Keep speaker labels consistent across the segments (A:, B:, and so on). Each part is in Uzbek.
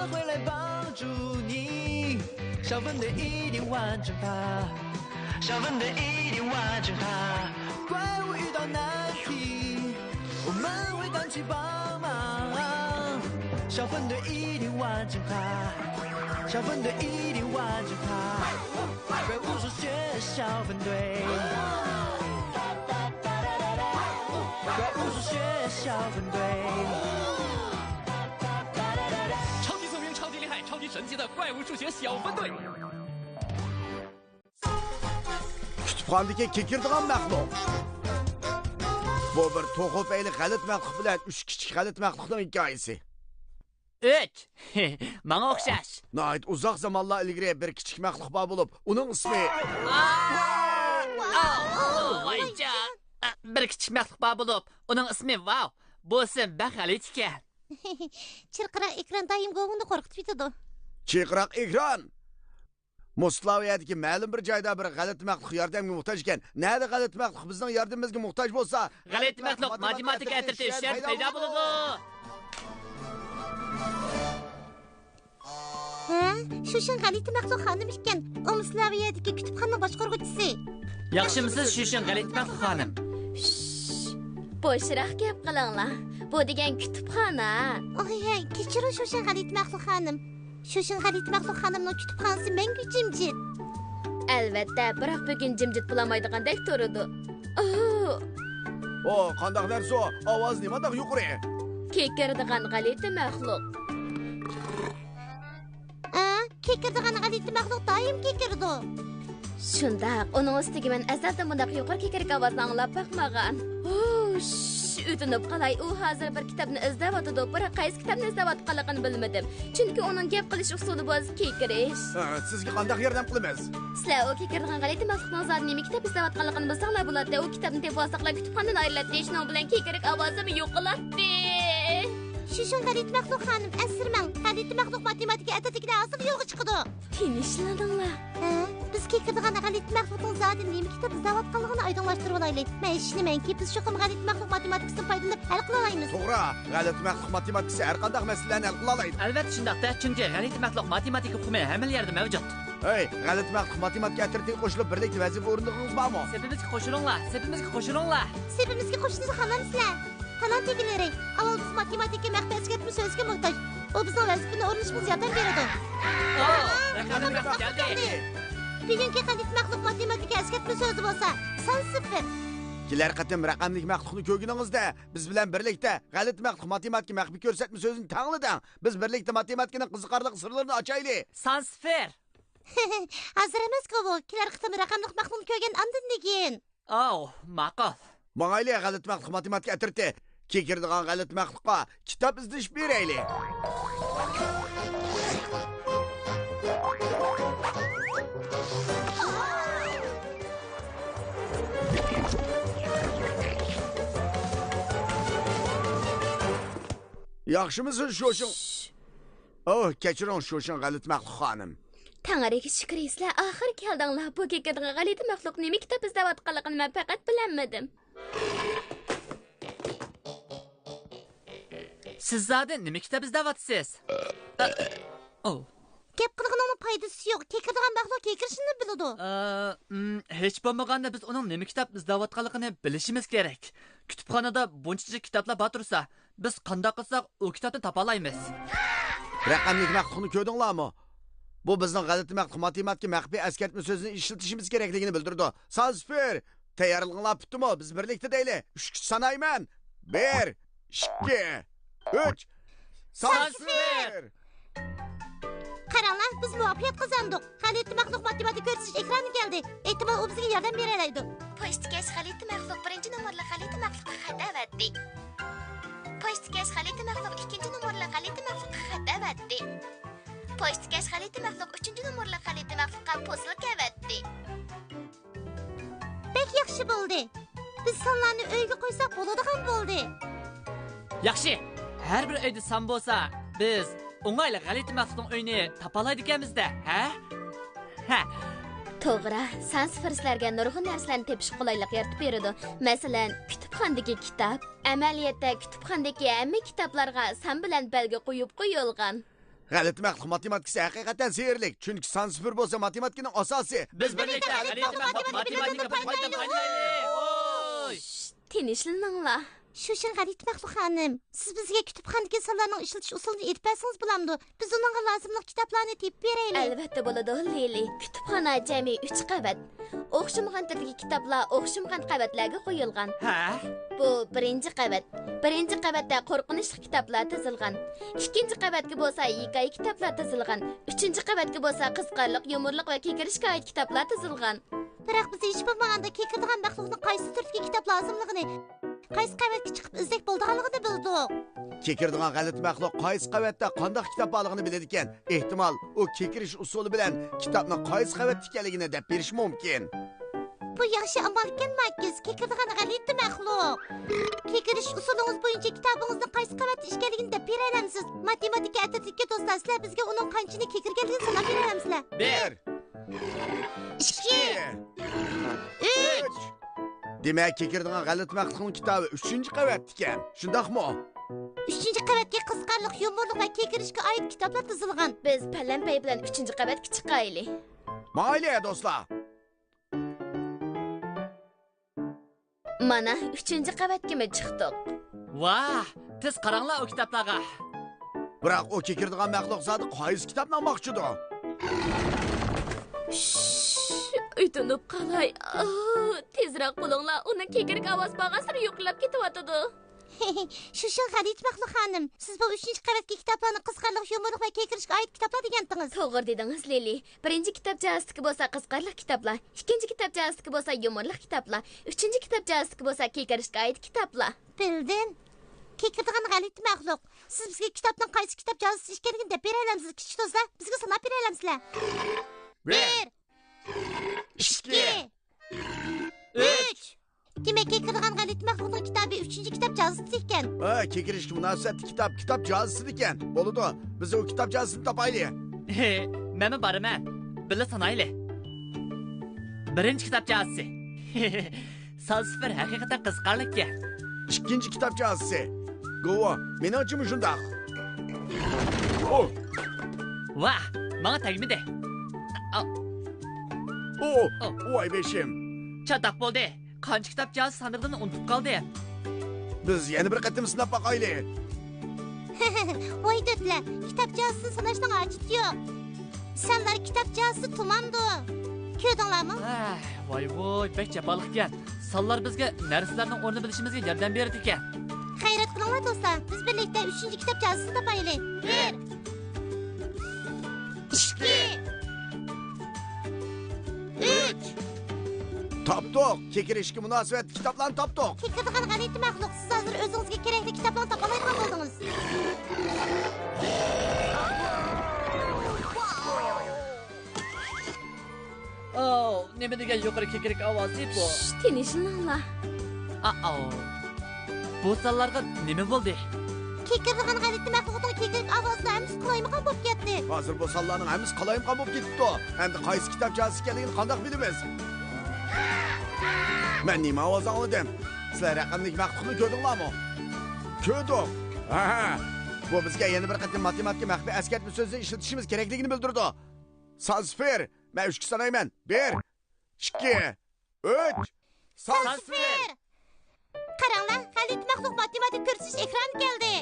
A: 会来帮助你。小分队一定完成它，小分队一定完成它。怪物遇到难题，我们会赶去帮忙。小分队一定完成它，小分队一定完成它。怪物数学小分队，怪物数学小分队。
B: 超级聪明、超级厉害、超级神奇的怪物数学小分队。
C: Kütüphanedeki kekirdiğen məxluq. Bu bir toxup eyli galit məxluq bilen 3 kichik galit məxluqның hikayesi.
D: 3. Bana okşaş.
C: Nəhayət uzaq zamanlar ilgiri bir kichik məxluq var bulub, onun ismi...
D: Vayca. Bir küçük məxluq var bulup, onun ismi wow. Bu isim bəxalit ikən.
E: Çırqıra ekran daim qoğunu qorqutub yetidu.
C: Çiqraq ekran. Moslaviyadagi ma'lum bir joyda bir g'alati maxluq yordamga muhtoj ekan. Nada g'alati maxluq bizning yordamimizga muhtoj bo'lsa,
D: G'alati maxluq matematika atirti ishlar paydo bo'ladi.
E: Ha, Shushin g'alati maxluq xonim ekan. Omslaviyadagi kutubxona boshqaruvchisi.
D: Yaxshimisiz Shushin g'alati maxluq xonim?
F: Boşraq gap qilinglar. Bu degan kutubxona.
E: Oy, kechiring Shushin g'alati maxluq xonim. Shushin g'alati maxluq xonimning kutubxonasi mangu jimjit.
F: Albatta, biroq bugun jimjit bo'lamaydigandek turadi.
C: O, qandaq narsa o? Ovoz nimadaq yuqori?
F: Kekirdigan g'alati maxluq.
E: Kekirdigan g'alati maxluq doim kekirdi.
F: Shundaq, uning ustiga men azaldan bunday yuqori kekirik ovozni anglab boqmagan. O'tinib qalay, u hozir bir kitobni izlayotdi, biroq qaysi kitobni izlayotganligini bilmadim. Chunki uning gap qilish usuli bo'z kekirish.
C: Sizga qandaq yordam qilamiz?
F: Sizlar u kekirgan g'alati maxluqning zotini nima kitob izlayotganligini bilsanglar bo'ladi. U kitobni deb vosaqlar kutubxonadan ayriladi. Shuning bilan kekirik ovozim yo'qoladi.
E: Shushin g'alati maxluq xonim, asirmang. G'alati maxluq matematika atatikidan asl yo'g'i chiqdi.
F: Tinchlaninglar.
E: Biz kekirdigan g'alati maxluqning zotini nima kitob izlayotganligini oydinlashtirib olaylik. Men ishonamanki, biz shu g'alati maxluq matematikasini foydalanib hal qila olamiz.
C: To'g'ri, g'alati maxluq matematikasi har qanday masalalarni hal qila oladi.
D: Albatta shundaqda, chunki g'alati maxluq matematika hukmi hamma yerda mavjud.
C: Hey, g'alati maxluq matematika atirtiga qo'shilib birlikda vazifa o'rindigingiz bormi?
D: Sepimizga qo'shilinglar, sepimizga qo'shilinglar.
E: Sepimizga qo'shilishni xohlamsizlar? Talant egilari, avval biz matematika maxfiy eskartma so'zga muhtoj. U bizning vazifani o'rnashimizga yordam beradi. Bugungi g'alati maxluq matematika eskartma so'zi bo'lsa, son 0.
C: Kelar qatim raqamlik maxluqni ko'rganingizda biz bilan birlikda g'alati maxluq matematika maxfiy ko'rsatma so'zini tanglading. Biz birlikda matematikaning qiziqarli sirlarini ochaylik.
D: Son 0.
E: Hozir emas-ku bu. Kelar qatim raqamlik maxluqni ko'rgan andin keyin.
D: Ma'qul.
C: Mangayli g'alati maxluq matematika atirti. Kekirdigan g'alati maxluqqa kitob izlash beraylik. Yaxshimisiz Shoshin? Kechiring Shoshin g'alati maxluq xonim.
F: Tangariga shukr sizlar oxir keldinglar. Bu kekirdigan g'alati maxluq nima kitob izlayotganligini men faqat bilmadim.
D: Siz zaten nima kitob izlayapsiz?
E: Gap qilganning foydasi yo'q. Kekirdigan maxluq kekirishini biladi.
D: Hech bo'lmaganda biz uning nima kitob izlayotganligini bilishimiz kerak. Kutubxonada buncha kitoblar bor tursa, biz qanday qilsak u kitobni topa olamiz.
C: Raqamlik maxluqni ko'rdinglarmi? Bu bizning g'alati maxluq matematika maxfiy eskartma so'zini ishlatishimiz kerakligini bildirdi. Sazfer, tayyorlig'inglar bitdimi? Biz birlikda deylik. 3 sanayman. 1, 2, 3. Sazfer.
E: Qaranglar, biz muvaffaqiyat qozondik. G'alati maxluq matematika ko'rsatish ekrani keldi. Ehtimol u bizga yordam beradi.
F: Pochtkash g'alati maxluq 1-nomerli g'alati maxluqqa xat avatdi. Pochtkash g'alati maxluq 2-nomerli g'alati maxluqqa xat avatdi. Pochtkash g'alati maxluq 3-nomerli g'alati maxluqqa posilka avatdi.
E: Bek yaxshi bo'ldi. Biz sonlarni uyga qo'ysak bo'ladigan bo'ldi.
D: Yaxshi. Har bir uyda son bo'lsa, biz o'ng'ayli g'alati maxluqning uyini topa oladiganmiz-da, ha?
F: To'g'ri, san sifirlarga nurg'un narsalarni tepish qulaylik yaratib beradi. Masalan, kutubxonadagi kitob, amaliyotda kutubxonadagi hamma kitoblarga san bilan belgi qo'yib qo'yilgan.
C: G'alati maqliq matematikasi haqiqatan sehrli. Chunki son 0 bo'lsa matematikaning asosi.
D: Biz birlikda g'alati matematika Oy!
F: Tinchlaninglar.
E: Shushin G'alit Maxluq xonim, siz bizga kutubxonadagi sonlarning ishlatish usulini aytib bersangiz bo'lamdi. Biz uningga lozimli kitoblarni tepib beraylik.
F: Albatta bo'ladi, Lili. Kutubxona jami 3 qavat. O'xshamagan turdagi kitoblar o'xshamagan qavatlarga qo'yilgan.
D: Ha?
F: Bu birinchi qavat. Birinchi qavatda qo'rqinchli kitoblar tizilgan. Ikkinchi qavatga bo'lsa hikoya kitoblar tizilgan. Uchinchi qavatga bo'lsa qiziqarli, yumorliq va kekirishga oid kitoblar tizilgan.
E: Biroq biz hech bo'lmaganda kekirdigan maxluqning qaysi turdagi kitob lozimligini, qaysi qavatga chiqib izlak bo'lganligini bildik.
C: Kekirdigan g'alati maxluq qaysi qavatda qanday kitob borligini biladi ekan. Ehtimol u kekirish usuli bilan kitobning qaysi qavatda ekanligini deb berish mumkin.
E: Bu yaxshi amal ekan, Makiz. Kekirdigan g'alati maxluq. Kekirish usulingiz bo'yicha kitobingizning qaysi qavatda ekanligini deb beralamsiz. Matematika atrofidagi do'stlar, sizlar bizga uning qanchani kekirganligini sanab beralamsizlar.
C: 1
E: 2
C: 3 Demak, kekirdigan g'alati maxluqning kitobi 3-qavatda ekan. Shundaqmi?
E: 3-qavatga qiziqarli, yumorliq va kekirishga oid kitoblar tizilgan.
F: Biz Palanpay bilan 3-qavatga chiqaylik.
C: Mayli, do'stlar.
F: Mana 3-qavatga mi chiqdik?
D: Vah! Tez qaranglar o kitoblarga.
C: Biroq u kekirdigan maxluq zoti qaysi kitobni olmoqchidir?
F: Uytunib qalay. Tezroq bo'linglar, uni kekirik ovoz bag'asini yo'qlab ketyotidi.
E: Shushin G'alit Maxluq xonim, siz bu 3-qavatga kitoblarni qiziqarli, yumorliq va kekirishga oid kitoblar degandingiz.
F: To'g'ri dedingiz, Lili. Birinchi kitobchasiga bo'lsa qiziqarli kitoblar, ikkinchi kitobchasiga bo'lsa yumorliq kitoblar, uchinchi kitobchasiga bo'lsa kekirishga oid kitoblar.
E: Bildin? Kekirdigan G'alit Maxluq, siz bizga kitobning qaysi kitobchasi ekanligini deb beralamsiz, kichik do'stlar? Bizga sanab beralamsizlar. 1 2 3 Demek kekirdigan G'alit Maxluqning kitobi 3-kitobchasi ekan.
C: Kekirishga munosabatli kitob jozisi ekan. Bo'ladi. Biz u kitob jozisini topaylik.
D: Meni boraman. Billa sanayli. Birinchi kitobchasi. Salsifir haqiqatan qiziqarli ekan.
C: Ikkinchi kitob jozisi. Go'vo, meni uchun shundoq.
D: Vah, menga tegmidi.
C: Voy beshim.
D: Chataq bo'ldi. Qancha kitobchasi sandig'ini unutib qoldi.
C: Biz yana bir qatim sinab boqaylik.
E: Voy do'stlar, kitobchasini sanashning hojati yo'q. Sanlar kitobchasi tumandu. Ko'rdinglarmi?
D: Voy, bek chapalik ekan. Sonlar bizga narsalarning o'rnini bilishimizga yordam berdi ekan.
E: Xayrat qilinglar do'stlar, biz birlikda 3-kitobchasini topaylik. 1 2 3
C: Topdik. Kekirishga munosabatli kitoblarni topdik.
E: Kekirdigan G'alit Maxluq, siz hozir o'zingizga kerakli kitoblarni topalayotgan bo'ldingiz.
D: Nima degan yuqori kekirik ovozi bu?
F: Tinchlaninglar.
D: Bu sonlarga nima bo'ldi?
E: Kekirdigan G'alit Maxluqning kekirik ovozi hammasi qulaymagan bo'lib ketdi.
C: Hozir bu sonlarning hammasi qalayimqon bo'lib ketdi. Endi qaysi kitob jozisi ekanligini qanday bilamiz? Men nima ovoz oldim? Sizlar raqamlik maxluqni ko'rdinglarmi? Ko'rdik. Bu bizga yana bir qatim matematika maxfiy eskartma so'zini ishlatishimiz kerakligini bildirdi. Salsifir, men 3 sanayman. 1 2 3
E: Salsifir. Qaranglar, G'alit Maxluq matematik ko'rsatish ekrani keldi.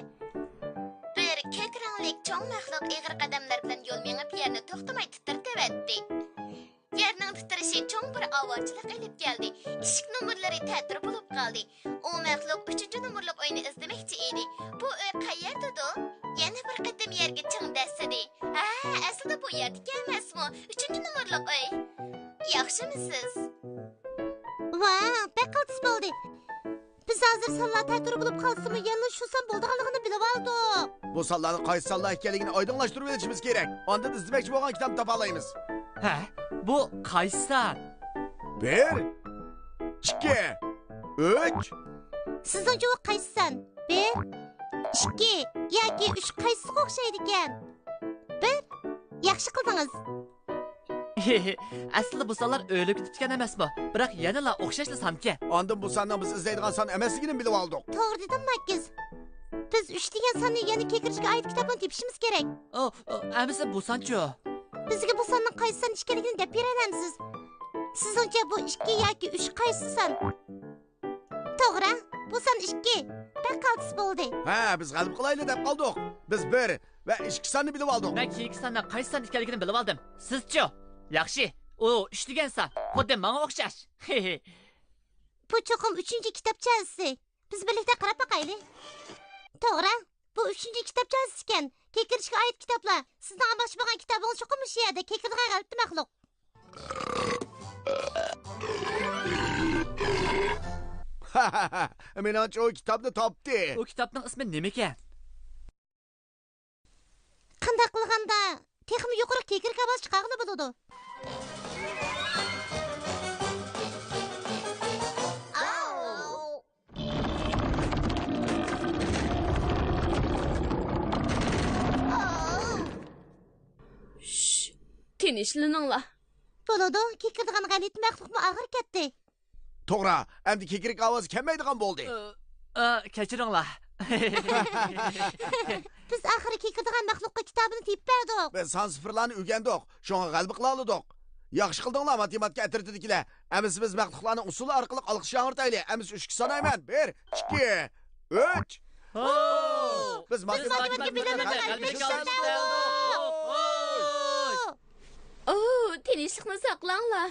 F: Bir ko'kranglik cho'ng maxluq ig'ir qadamlar bilan yo'l mengib yerni to'xtamay titirtibdi. Yerning titirishi cho'ng bir ovozchilik ilib keldi. Eshik nomerlari ta'tir bo'lib qoldi. U maxluq 3-nomerlik uyni izlamoqchi edi. Bu uy qayerdadir? Yana bir qatam yerga ching dasidi. Aslida bu yerda emasmi? 3-nomerlik uy. Yaxshimisiz?
E: Vau, beqiltis bo'ldi. Biz hozir sonlar ta'tir bo'lib qolsa-mu, yana shu son bo'lganligini bilib oldik.
C: Bu sonlarning qaysi sonlar ekanligini oydinlashtirib olishimiz kerak. Ondan izlamoqchi bo'lgan kitobni topa olamiz.
D: Bu qaysi son?
C: 1 2 3
E: Sizningcha u qaysi son? 1 2 yoki 3 qaysisiga o'xshaydi ekan? 1 Yaxshi qildingiz.
D: Aslida bu sonlar o'lib ketgan emasmi? Biroq yanala o'xshashli sonki.
C: Ondan bu sonning biz izlaydigan son emasligini bilib oldik.
E: To'g'ri dedim, Makiz. Biz 3 degan sonni, ya'ni kekirishga oid kitobni tepishimiz kerak.
D: Amisi bu sanchu.
E: Bizga bu sonning qaysi son ekanligini deb beralamsiz. Sizningcha bu 2 yoki 3 qaysi son? To'g'ri, bu son 2. Baqaltis bo'ldi.
C: Ha, biz g'alib qilayli deb qoldik. Biz 1 va 2 sonni bilib oldik.
D: Men keyingi sondan qaysi son ekanligini bilib oldim. Sizchi? Yaxshi. O 3 degan son. Xuddi menga o'xshash.
E: Bu cho'qim 3-chi kitobchasi. Biz birlikda qarab boqaylik. To'g'ri, bu 3-chi kitobchasi ekan. Kekirishga oid kitoblar. Sizning almoqchi bo'lgan kitobingiz cho'qim shu yerda. Kekirgan g'alibdi maxluq.
C: Menimcha o kitobni topdi.
D: O kitobning ismi nima ekan?
E: Qanday qilganda texmi yuqori kekir kaboz chiqargani bo'ladi.
F: Tinchlaninglar.
E: Bo'ladi, kekirgan g'alit maxluqmi og'ir ketdi.
C: To'g'ri, endi kekirik ovozi kelmaydigan bo'ldi.
D: Kechiringlar.
E: Biz oxiri kekirgan maxluqqa kitobini tepib berdik.
C: Biz son sifirlarni o'rgandik. Shunga g'alaba qila oldik. Yaxshi qildinglar matematika atritidikilar. Emis biz maxluqlarning usuli orqali alqishni o'rtaylik. Emis 3 sanayman. 1, 2, 3. Biz matematika bilimini
F: Tinchlikni saqlanglar.